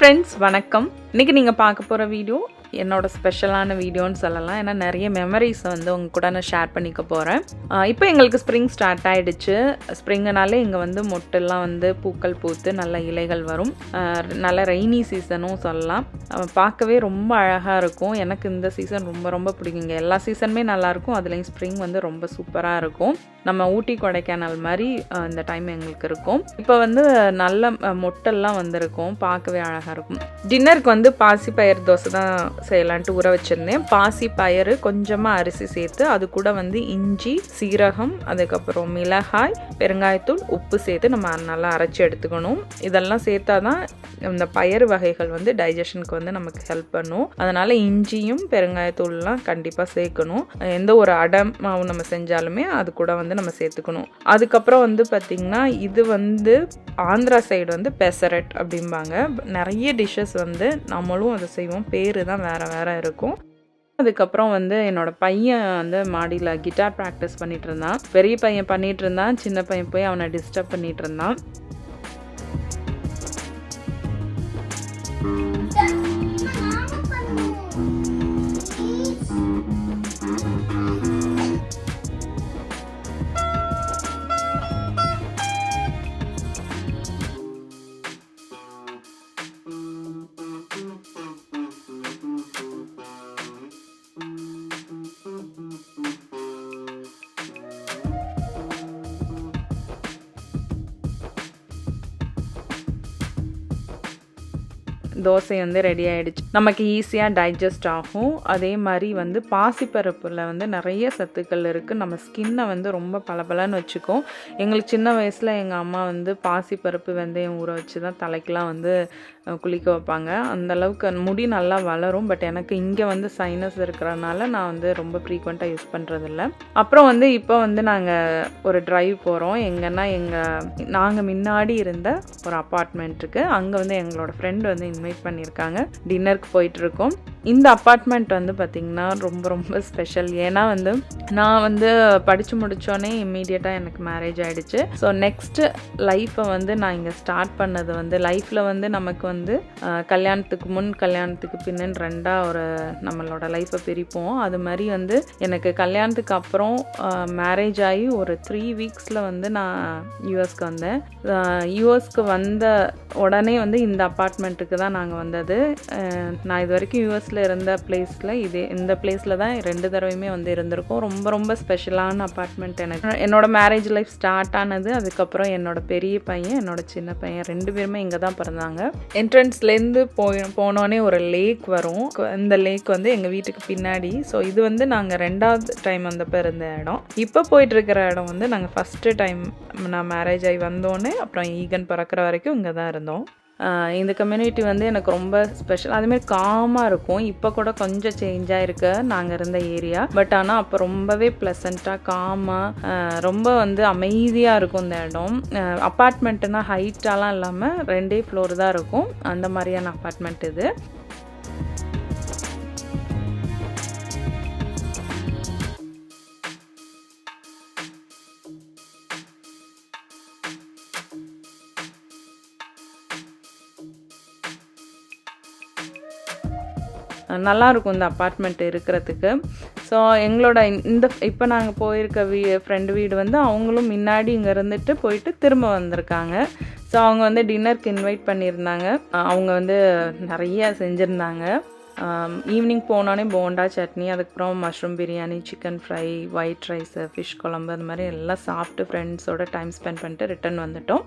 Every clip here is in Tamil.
ஃப்ரெண்ட்ஸ் வணக்கம். இன்றைக்கி நீங்கள் பார்க்க போகிற வீடியோ என்னோட ஸ்பெஷலான வீடியோன்னு சொல்லலாம். ஏன்னா நிறைய மெமரிஸை வந்து உங்கள் கூட நான் ஷேர் பண்ணிக்க போகிறேன். இப்போ எங்களுக்கு ஸ்ப்ரிங் ஸ்டார்ட் ஆகிடுச்சு. ஸ்ப்ரிங்குனாலே இங்கே வந்து மொட்டெல்லாம் வந்து பூக்கள் பூத்து நல்ல இலைகள் வரும். நல்ல ரெய்னி சீசனும் சொல்லலாம். பார்க்கவே ரொம்ப அழகாக இருக்கும். எனக்கு இந்த சீசன் ரொம்ப ரொம்ப பிடிக்குங்க. எல்லா சீசனுமே நல்லாயிருக்கும். அதுலேயும் ஸ்ப்ரிங் வந்து ரொம்ப சூப்பராக இருக்கும். நம்ம ஊட்டி கொடைக்கானல் மாதிரி இந்த டைம் எங்களுக்கு இருக்கும். இப்போ வந்து நல்ல மொட்டெல்லாம் வந்திருக்கும். பார்க்கவே அழகாக இருக்கும். டின்னருக்கு வந்து பாசிப்பயிறு தோசை தான் செய்யலான்ட்டு ஊற வச்சுருந்தேன். பாசிப்பயிறு கொஞ்சமாக அரிசி சேர்த்து அது கூட வந்து இஞ்சி, சீரகம், அதுக்கப்புறம் மிளகாய், பெருங்காயத்தூள், உப்பு சேர்த்து நம்ம நல்லா அரைச்சி எடுத்துக்கணும். இதெல்லாம் சேர்த்தா தான் இந்த பயறு வகைகள் வந்து டைஜஷனுக்கு வந்து நமக்கு ஹெல்ப் பண்ணும். அதனால் இஞ்சியும் பெருங்காயத்தூள்லாம் கண்டிப்பாக சேர்க்கணும். எந்த ஒரு அடை மாவு நம்ம செஞ்சாலுமே அது கூட வந்து நம்ம சேர்த்துக்கணும். அதுக்கப்புறம் வந்து பார்த்திங்கன்னா இது வந்து ஆந்திரா சைடு வந்து பெசரட் அப்படிம்பாங்க. நிறைய டிஷ்ஷஸ் வந்து நம்மளும் அதை செய்வோம். பேர் தான் வேறு இருக்கும். அதுக்கப்புறம் வந்து என்னோடய பையன் வந்து மாடியில் கிட்டார் ப்ராக்டிஸ் பண்ணிகிட்டு இருந்தான். பெரிய பையன் பண்ணிகிட்டு இருந்தான். சின்ன பையன் போய் அவனை டிஸ்டர்ப் பண்ணிகிட்டு இருந்தான். தோசை வந்து ரெடி ஆகிடுச்சு. நமக்கு ஈஸியாக டைஜஸ்ட் ஆகும். அதே மாதிரி வந்து பாசிப்பருப்பில் வந்து நிறைய சத்துக்கள் இருக்குது. நம்ம ஸ்கின்னை வந்து ரொம்ப பளபளன்னு வச்சுக்கும். எங்களுக்கு சின்ன வயசில் எங்கள் அம்மா வந்து பாசிப்பருப்பு வெந்தயம் ஊற வச்சு தான் தலைக்கெலாம் வந்து குளிக்க வைப்பாங்க. அந்தளவுக்கு முடி நல்லா வளரும். பட் எனக்கு இங்கே வந்து சைனஸ் இருக்கிறனால நான் வந்து ரொம்ப ஃப்ரீக்வெண்ட்டாக யூஸ் பண்ணுறதில்ல. அப்புறம் வந்து இப்போ வந்து நாங்கள் ஒரு ட்ரைவ் போகிறோம். எங்கன்னா நாங்கள் முன்னாடி இருந்த ஒரு அப்பார்ட்மெண்ட்டுக்கு. அங்கே வந்து எங்களோட ஃப்ரெண்டு வந்து இன்வைட் பண்ணியிருக்காங்க. டின்னருக்கு போயிட்டுருக்கோம். இந்த அப்பார்ட்மெண்ட் வந்து பார்த்திங்கன்னா ரொம்ப ரொம்ப ஸ்பெஷல். ஏன்னா வந்து நான் வந்து படித்து முடித்தோடனே இம்மீடியட்டாக எனக்கு மேரேஜ் ஆகிடுச்சு. ஸோ நெக்ஸ்ட்டு லைஃப்பை வந்து நான் இங்கே ஸ்டார்ட் பண்ணது வந்து லைஃப்பில் வந்து நமக்கு வந்து கல்யாணத்துக்கு முன் கல்யாணத்துக்கு பின்னு ரெண்டாக ஒரு நம்மளோட லைஃப்பை பிரிப்போம். அது மாதிரி வந்து எனக்கு கல்யாணத்துக்கு அப்புறம் மேரேஜ் ஆகி ஒரு 3 வீக்ஸில் வந்து நான் யூஎஸ்க்கு வந்தேன். யூஎஸ்க்கு வந்த உடனே வந்து இந்த அப்பார்ட்மெண்ட்டுக்கு தான் நாங்கள் வந்தது. நான் இது வரைக்கும் யூஎஸில் இருந்த பிளேஸில் இந்த பிளேஸில் தான் 2 தடவையுமே வந்து இருந்திருக்கோம். ரொம்ப ரொம்ப ஸ்பெஷலான அப்பார்ட்மெண்ட். என்னோட மேரேஜ் லைஃப் ஸ்டார்ட் ஆனது. அதுக்கப்புறம் என்னோட பெரிய பையன், என்னோட சின்ன பையன் 2 பேருமே இங்கே தான் பிறந்தாங்க. என்ட்ரன்ஸ்லேருந்து போனோடனே ஒரு லேக் வரும். இந்த லேக் வந்து எங்கள் வீட்டுக்கு பின்னாடி. ஸோ இது வந்து நாங்கள் 2வது டைம் வந்தப்போ இருந்த இடம். இப்போ போயிட்டுருக்கிற இடம் வந்து நாங்கள் ஃபஸ்ட்டு டைம் நான் மேரேஜ் ஆகி வந்தோடனே அப்புறம் ஈகன் பிறக்கிற வரைக்கும் இங்கே தான் இருந்தோம். இந்த கம்யூனிட்டி வந்து எனக்கு ரொம்ப ஸ்பெஷல். அதுமாரி காமாக இருக்கும். இப்போ கூட கொஞ்சம் சேஞ்ச் ஆகிருக்கு நாங்கள் இருந்த ஏரியா. பட் ஆனால் அப்போ ரொம்பவே ப்ளசண்ட்டாக காமாக ரொம்ப வந்து அமைதியாக இருக்கும் இந்த இடம். அப்பார்ட்மெண்ட்டுனா ஹைட்டாலாம் இல்லாமல் 2 ஃப்ளோர் தான் இருக்கும். அந்த மாதிரியான அப்பார்ட்மெண்ட் இது. நல்லாயிருக்கும் இந்த அப்பார்ட்மெண்ட் இருக்கிறதுக்கு. ஸோ எங்களோட இப்போ நாங்கள் போயிருக்க ஃப்ரெண்டு வீடு வந்து அவங்களும் முன்னாடி இங்கே இருந்துட்டு போயிட்டு திரும்ப வந்திருக்காங்க. ஸோ அவங்க வந்து டின்னருக்கு இன்வைட் பண்ணியிருந்தாங்க. அவங்க வந்து நிறைய செஞ்சுருந்தாங்க. ஈவினிங் போனோடனே போண்டா சட்னி, அதுக்கப்புறம் mushroom biryani, chicken fry, white rice, fish குழம்பு, அந்த மாதிரி எல்லாம் சாப்பிட்டு ஃப்ரெண்ட்ஸோட டைம் ஸ்பெண்ட் பண்ணிட்டு ரிட்டன் வந்துட்டோம்.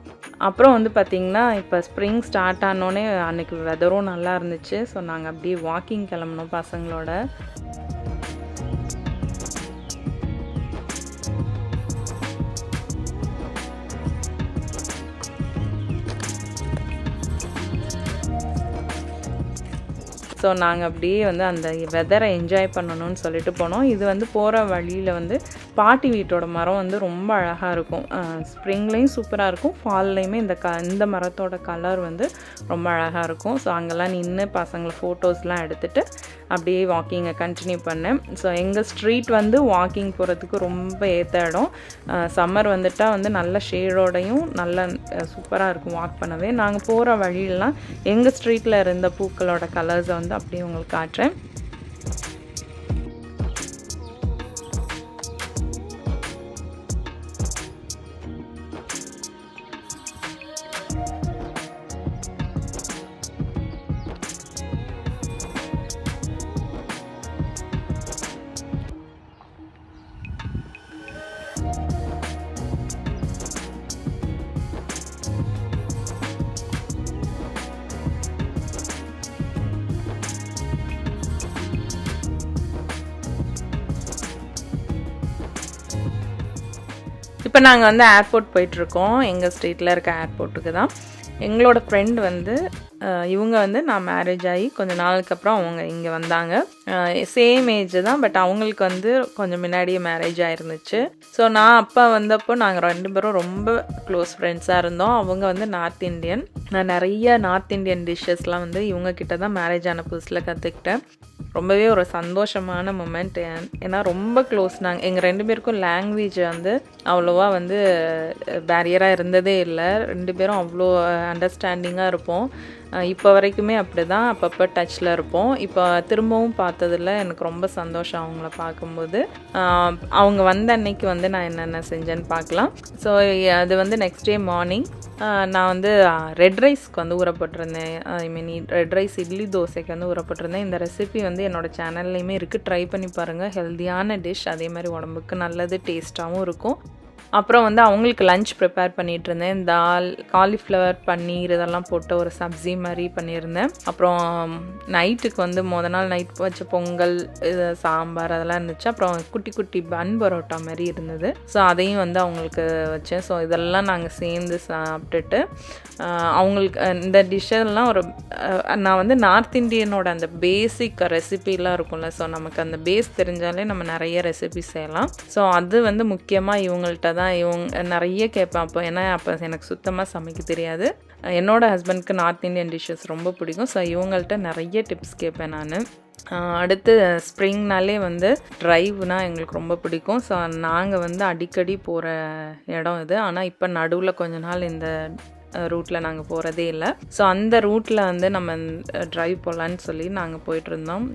அப்புறம் வந்து பார்த்திங்கன்னா இப்போ ஸ்ப்ரிங் ஸ்டார்ட் ஆனோடனே அன்றைக்கி வெதரும் நல்லா இருந்துச்சு. ஸோ நாங்கள் அப்படியே வாக்கிங் கிளம்புனோம் பசங்களோட. ஸோ நாங்கள் அப்படியே வந்து அந்த வெதரை என்ஜாய் பண்ணணும்னு சொல்லிட்டு போனோம். இது வந்து போகிற வழியில் வந்து பாட்டி வீட்டோட மரம் வந்து ரொம்ப அழகாக இருக்கும். ஸ்ப்ரிங்லேயும் சூப்பராக இருக்கும், ஃபால்லையுமே இந்த மரத்தோட கலர் வந்து ரொம்ப அழகாக இருக்கும். ஸோ அங்கெல்லாம் நின்று பசங்களை ஃபோட்டோஸ்லாம் எடுத்துகிட்டு அப்படியே வாக்கிங்கை கண்டினியூ பண்ணேன். ஸோ எங்கள் ஸ்ட்ரீட் வந்து வாக்கிங் போகிறதுக்கு ரொம்ப ஏற்ற இடம். சம்மர் வந்துட்டால் வந்து நல்ல ஷேடோடையும் நல்ல சூப்பராக இருக்கும் வாக் பண்ணவே. நாங்கள் போகிற வழியெல்லாம் எங்கள் ஸ்ட்ரீட்டில் இருந்த பூக்களோட கலர்ஸை வந்து அப்படியே உங்களுக்கு காட்டுறேன். இப்போ நாங்கள் வந்து ஏர்போர்ட் போயிட்டுருக்கோம். எங்கள் ஸ்ட்ரீட்டில் இருக்க ஏர்போர்ட்டுக்கு தான். எங்களோட ஃப்ரெண்ட் வந்து இவங்க வந்து நான் மேரேஜ் ஆகி கொஞ்சம் நாளுக்கு அப்புறம் அவங்க இங்கே வந்தாங்க. சேம் ஏஜ் தான், பட் அவங்களுக்கு வந்து கொஞ்சம் முன்னாடியே மேரேஜ் ஆயிருந்துச்சு. ஸோ நான் அப்போ வந்தப்போ நாங்கள் 2 பேரும் ரொம்ப க்ளோஸ் ஃப்ரெண்ட்ஸாக இருந்தோம். அவங்க வந்து நார்த் இண்டியன். நான் நிறைய நார்த் இண்டியன் டிஷ்ஷஸ்லாம் வந்து இவங்கக்கிட்ட தான் மேரேஜ் ஆன புதுசில் கற்றுக்கிட்டேன். ரொம்பவே ஒரு சந்தோஷமான மொமெண்ட். ஏன்னா ரொம்ப க்ளோஸ். நாங்கள் எங்கள் 2 பேருக்கும் லாங்குவேஜ் வந்து அவ்வளோவா வந்து பேரியராக இருந்ததே இல்லை. 2 பேரும் அவ்வளோ அண்டர்ஸ்டாண்டிங்காக இருப்போம். இப்போ வரைக்குமே அப்படி தான், அப்பப்போ டச்சில் இருப்போம். இப்போ திரும்பவும் பார்த்ததில் எனக்கு ரொம்ப சந்தோஷம் அவங்கள பார்க்கும்போது. அவங்க வந்த அன்னைக்கு வந்து நான் என்னென்ன செஞ்சேன்னு பார்க்கலாம். ஸோ அது வந்து நெக்ஸ்ட் டே மார்னிங் நான் வந்து ரெட் ரைஸ்க்கு வந்து ஊறப்பட்டிருந்தேன். ஐ மீன் ரெட் ரைஸ் இட்லி தோசைக்கு வந்து ஊறப்பட்டிருந்தேன். இந்த ரெசிபி வந்து என்னோடய சேனல்லையுமே இருக்குது, ட்ரை பண்ணி பாருங்கள். ஹெல்த்தியான டிஷ், அதே மாதிரி உடம்புக்கு நல்லது, டேஸ்ட்டாகவும் இருக்கும். அப்புறம் வந்து அவங்களுக்கு லஞ்ச் ப்ரிப்பேர் பண்ணிகிட்டு இருந்தேன். தால், காலிஃப்ளவர், பன்னீர் இதெல்லாம் போட்டு ஒரு சப்ஜி மாதிரி பண்ணியிருந்தேன். அப்புறம் நைட்டுக்கு வந்து நாள் நைட் வச்ச பொங்கல், இது சாம்பார் அதெல்லாம் இருந்துச்சு. அப்புறம் குட்டி குட்டி பன் பரோட்டா மாதிரி இருந்தது. ஸோ அதையும் வந்து அவங்களுக்கு வச்சேன். ஸோ இதெல்லாம் நாங்கள் சேர்ந்து சாப்பிட்டுட்டு அவங்களுக்கு இந்த டிஷ்ஷெல்லாம் நான் வந்து நார்த் இண்டியனோட அந்த பேசிக் ரெசிபிலாம் இருக்கும்ல, ஸோ நமக்கு அந்த பேஸ் தெரிஞ்சாலே நம்ம நிறைய ரெசிபி செய்யலாம். ஸோ அது வந்து முக்கியமாக இவங்கள்ட்ட தான் இவங்க நிறைய கேட்பேன். அப்போ எனக்கு சுத்தமாக சமைக்க தெரியாது. என்னோடய ஹஸ்பண்ட்க்கு நார்த் இண்டியன் டிஷ்ஷஸ் ரொம்ப பிடிக்கும். ஸோ இவங்கள்ட்ட நிறைய டிப்ஸ் கேட்பேன் நான். அடுத்து ஸ்ப்ரிங்னாலே வந்து ட்ரைவ்னால் எங்களுக்கு ரொம்ப பிடிக்கும். ஸோ நாங்கள் வந்து அடிக்கடி போகிற இடம் இது. ஆனால் இப்போ நடுவில் கொஞ்ச நாள் இந்த ரூட்டில் நாங்கள் போகிறதே இல்லை. ஸோ அந்த ரூட்டில் வந்து நம்ம ட்ரைவ் போகலான்னு சொல்லி நாங்கள் போயிட்டுருந்தோம்.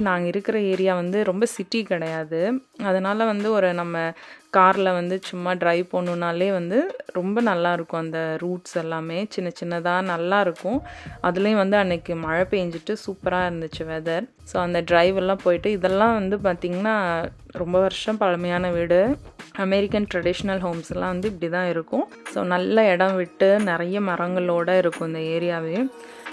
நாங்கள் இருக்கிற ஏரியா வந்து ரொம்ப சிட்டி கிடையாது. அதனால் வந்து நம்ம காரில் வந்து சும்மா ட்ரைவ் போகணுன்னாலே வந்து ரொம்ப நல்லாயிருக்கும். அந்த ரூட்ஸ் எல்லாமே சின்ன சின்னதாக நல்லாயிருக்கும். அதுலேயும் வந்து அன்றைக்கி மழை பெஞ்சிட்டு சூப்பராக இருந்துச்சு வெதர். ஸோ அந்த ட்ரைவ் எல்லாம் போயிட்டு இதெல்லாம் வந்து பார்த்திங்கன்னா ரொம்ப வருஷம் பழமையான வீடு. அமெரிக்கன் ட்ரெடிஷ்னல் ஹோம்ஸ் எல்லாம் வந்து இப்படி தான் இருக்கும். ஸோ நல்ல இடம் விட்டு நிறைய மரங்களோடு இருக்கும் இந்த ஏரியாவே.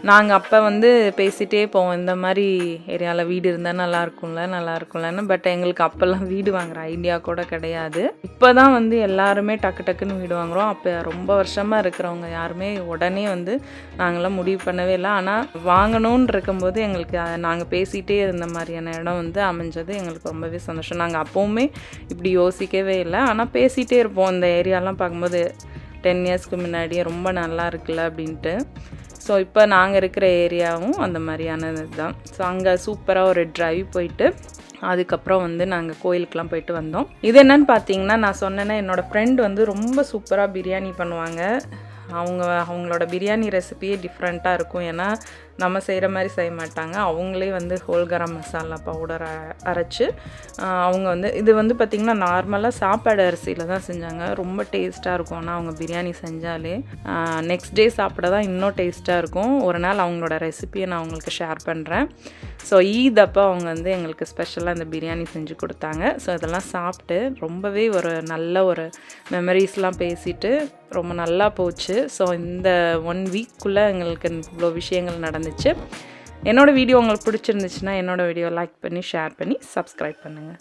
நாங்கள் அப்போ வந்து பேசிகிட்டே போவோம், இந்த மாதிரி ஏரியாவில் வீடு இருந்தால் நல்லா இருக்கும்லன்னு. பட் எங்களுக்கு அப்போல்லாம் வீடு வாங்குகிற ஐடியா கூட கிடையாது. இப்போ தான் வந்து எல்லாருமே டக்குன்னு வீடு வாங்குகிறோம். அப்போ ரொம்ப வருஷமாக இருக்கிறவங்க யாருமே உடனே வந்து நாங்களாம் முடிவு பண்ணவே இல்லை. ஆனால் வாங்கணும்னு இருக்கும்போது எங்களுக்கு நாங்கள் பேசிகிட்டே இருந்த மாதிரியான இடம் வந்து அமைஞ்சது எங்களுக்கு ரொம்பவே சந்தோஷம். நாங்கள் அப்போவுமே இப்படி யோசிக்கவே இல்லை. ஆனால் பேசிகிட்டே இருப்போம், இந்த ஏரியாலாம் பார்க்கும்போது 10 இயர்ஸ்க்கு முன்னாடியே ரொம்ப நல்லா இருக்குல்ல அப்படின்ட்டு. ஸோ இப்போ நாங்கள் இருக்கிற ஏரியாவும் அந்த மாதிரியானது தான். ஸோ அங்கே சூப்பராக ஒரு ட்ரைவ் போயிட்டு அதுக்கப்புறம் வந்து நாங்கள் கோயிலுக்கெலாம் போயிட்டு வந்தோம். இது என்னென்னு பார்த்தீங்கன்னா, நான் சொன்னேன்னா என்னோடய ஃப்ரெண்ட் வந்து ரொம்ப சூப்பராக பிரியாணி பண்ணுவாங்க. அவங்களோட பிரியாணி ரெசிபியே டிஃப்ரெண்ட்டாக இருக்கும். ஏன்னா நம்ம செய்கிற மாதிரி செய்ய மாட்டாங்க. அவங்களே வந்து ஹோல் கரம் மசாலா பவுடர் அரைச்சி அவங்க வந்து இது வந்து பார்த்திங்கன்னா நார்மலாக சாப்பாடு அரிசியில் தான் செஞ்சாங்க. ரொம்ப டேஸ்ட்டாக இருக்கும். ஆனால் அவங்க பிரியாணி செஞ்சாலே நெக்ஸ்ட் டே சாப்பிட தான் இன்னும் டேஸ்ட்டாக இருக்கும். ஒரு நாள் அவங்களோட ரெசிபியை நான் அவங்களுக்கு ஷேர் பண்ணுறேன். ஸோ ஈத் அப்போ அவங்க வந்து எங்களுக்கு ஸ்பெஷலாக இந்த பிரியாணி செஞ்சு கொடுத்தாங்க. ஸோ இதெல்லாம் சாப்பிட்டு ரொம்பவே ஒரு நல்ல ஒரு மெமரிஸ்லாம் பேசிட்டு ரொம்ப நல்லா போச்சு. ஸோ இந்த 1 வீக்குள்ளே எங்களுக்கு இவ்வளோ விஷயங்கள் நடந்துச்சு. என்னோடய வீடியோ உங்களுக்கு பிடிச்சிருந்துச்சுன்னா என்னோடய வீடியோ லைக் பண்ணி ஷேர் பண்ணி சப்ஸ்கிரைப் பண்ணுங்கள்.